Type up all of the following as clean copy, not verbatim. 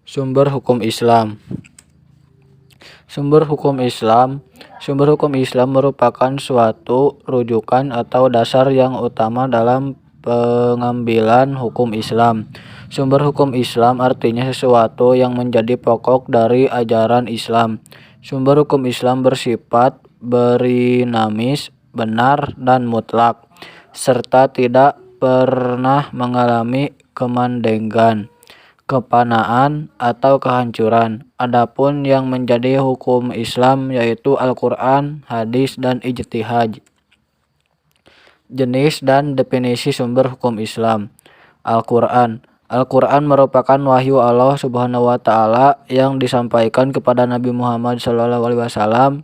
Sumber hukum Islam. Sumber hukum Islam. Sumber hukum Islam merupakan suatu rujukan atau dasar yang utama dalam pengambilan hukum Islam. Sumber hukum Islam artinya sesuatu yang menjadi pokok dari ajaran Islam. Sumber hukum Islam bersifat berinamis, benar, dan mutlak, serta tidak pernah mengalami kemandegan, kepanaan, atau kehancuran. Adapun yang menjadi hukum Islam yaitu Al-Quran, hadis, dan ijtihad. Jenis dan definisi sumber hukum Islam. Al-Quran. Al-Quran merupakan wahyu Allah Subhanahu wa Ta'ala yang disampaikan kepada Nabi Muhammad SAW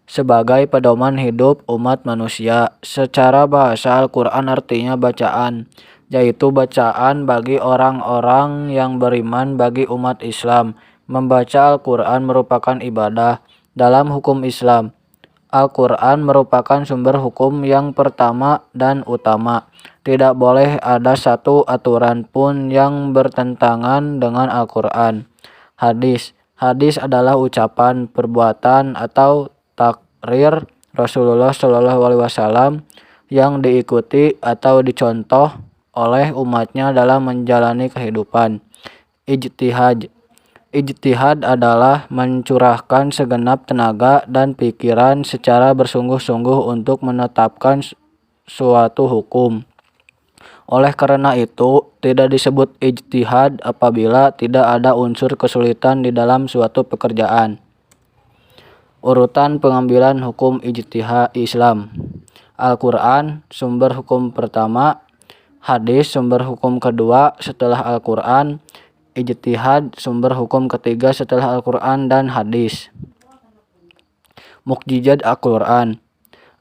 sebagai pedoman hidup umat manusia. Secara bahasa, Al-Quran artinya bacaan, yaitu bacaan bagi orang-orang yang beriman bagi umat Islam. Membaca Al-Quran merupakan ibadah. Dalam hukum Islam, Al-Quran merupakan sumber hukum yang pertama dan utama. Tidak boleh ada satu aturan pun yang bertentangan dengan Al-Quran. Hadis. Hadis adalah ucapan, perbuatan, atau takrir Rasulullah SAW yang diikuti atau dicontoh oleh umatnya dalam menjalani kehidupan. Ijtihad. Ijtihad adalah mencurahkan segenap tenaga dan pikiran secara bersungguh-sungguh untuk menetapkan suatu hukum. Oleh karena itu, tidak disebut ijtihad apabila tidak ada unsur kesulitan di dalam suatu pekerjaan. Urutan pengambilan hukum ijtihad Islam. Al-Quran, sumber hukum pertama. Hadis, sumber hukum kedua setelah Al-Quran. Ijtihad, sumber hukum ketiga setelah Al-Quran dan hadis. Mukjizat Al-Quran.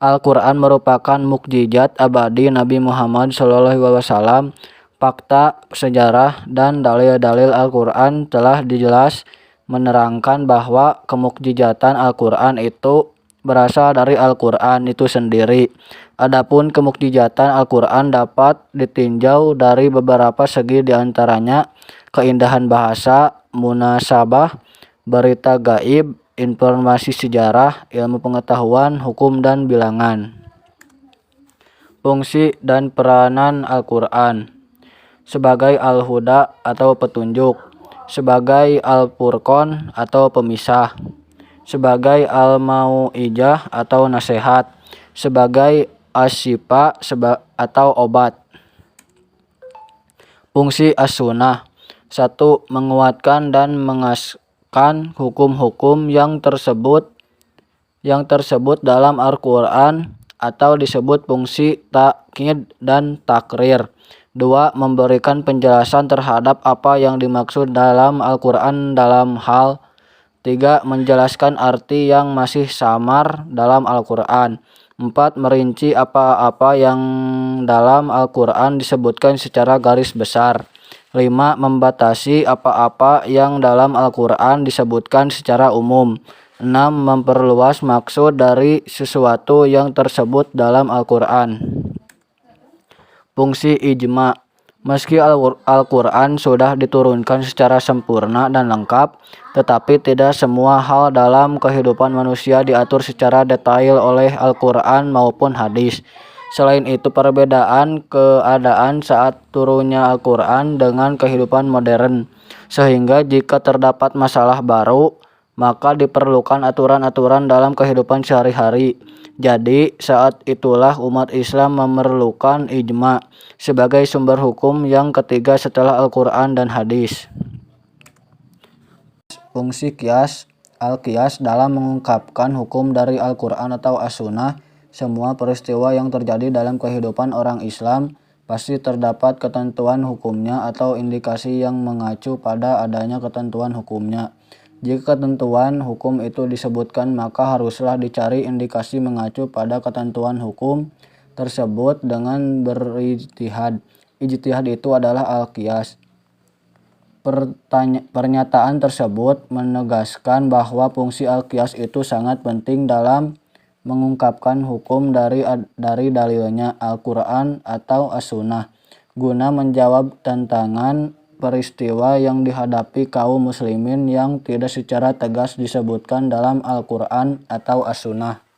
Al-Quran merupakan mukjizat abadi Nabi Muhammad SAW. Fakta, sejarah, dan dalil-dalil Al-Quran telah dijelas menerangkan bahwa kemukjizatan Al-Quran itu berasal dari Al-Quran itu sendiri. Adapun kemukjizatan Al-Quran dapat ditinjau dari beberapa segi, diantaranya keindahan bahasa, munasabah, berita gaib, informasi sejarah, ilmu pengetahuan, hukum, dan bilangan. Fungsi dan peranan Al-Quran. Sebagai Al-Huda atau petunjuk, sebagai Al-Furqan atau pemisah, sebagai Al-Mau'ijah atau nasihat, sebagai Asy-Syifa atau obat. Fungsi As-Sunnah. 1. Menguatkan dan mengaskan hukum-hukum yang tersebut dalam Al-Quran atau disebut fungsi takkid dan takrir. 2. Memberikan penjelasan terhadap apa yang dimaksud dalam Al-Quran dalam hal. 3. Menjelaskan arti yang masih samar dalam Al-Quran. 4. Merinci apa-apa yang dalam Al-Quran disebutkan secara garis besar. 5. Membatasi apa-apa yang dalam Al-Quran disebutkan secara umum. 6. Memperluas maksud dari sesuatu yang tersebut dalam Al-Quran. Fungsi ijma. Meski Al-Quran sudah diturunkan secara sempurna dan lengkap, tetapi tidak semua hal dalam kehidupan manusia diatur secara detail oleh Al-Quran maupun hadis. Selain itu, perbedaan keadaan saat turunnya Al-Quran dengan kehidupan modern, sehingga jika terdapat masalah baru, maka diperlukan aturan-aturan dalam kehidupan sehari-hari. Jadi, saat itulah umat Islam memerlukan ijma sebagai sumber hukum yang ketiga setelah Al-Quran dan hadis. Fungsi qiyas. Al-qiyas dalam mengungkapkan hukum dari Al-Quran atau As-Sunnah. Semua peristiwa yang terjadi dalam kehidupan orang Islam pasti terdapat ketentuan hukumnya atau indikasi yang mengacu pada adanya ketentuan hukumnya. Jika ketentuan hukum itu disebutkan, maka haruslah dicari indikasi mengacu pada ketentuan hukum tersebut dengan berijtihad. Ijtihad itu adalah al-qiyas. Pernyataan tersebut menegaskan bahwa fungsi al-qiyas itu sangat penting dalam mengungkapkan hukum dari dalilnya Al-Quran atau As-Sunnah, guna menjawab tantangan peristiwa yang dihadapi kaum muslimin yang tidak secara tegas disebutkan dalam Al-Quran atau As-Sunnah.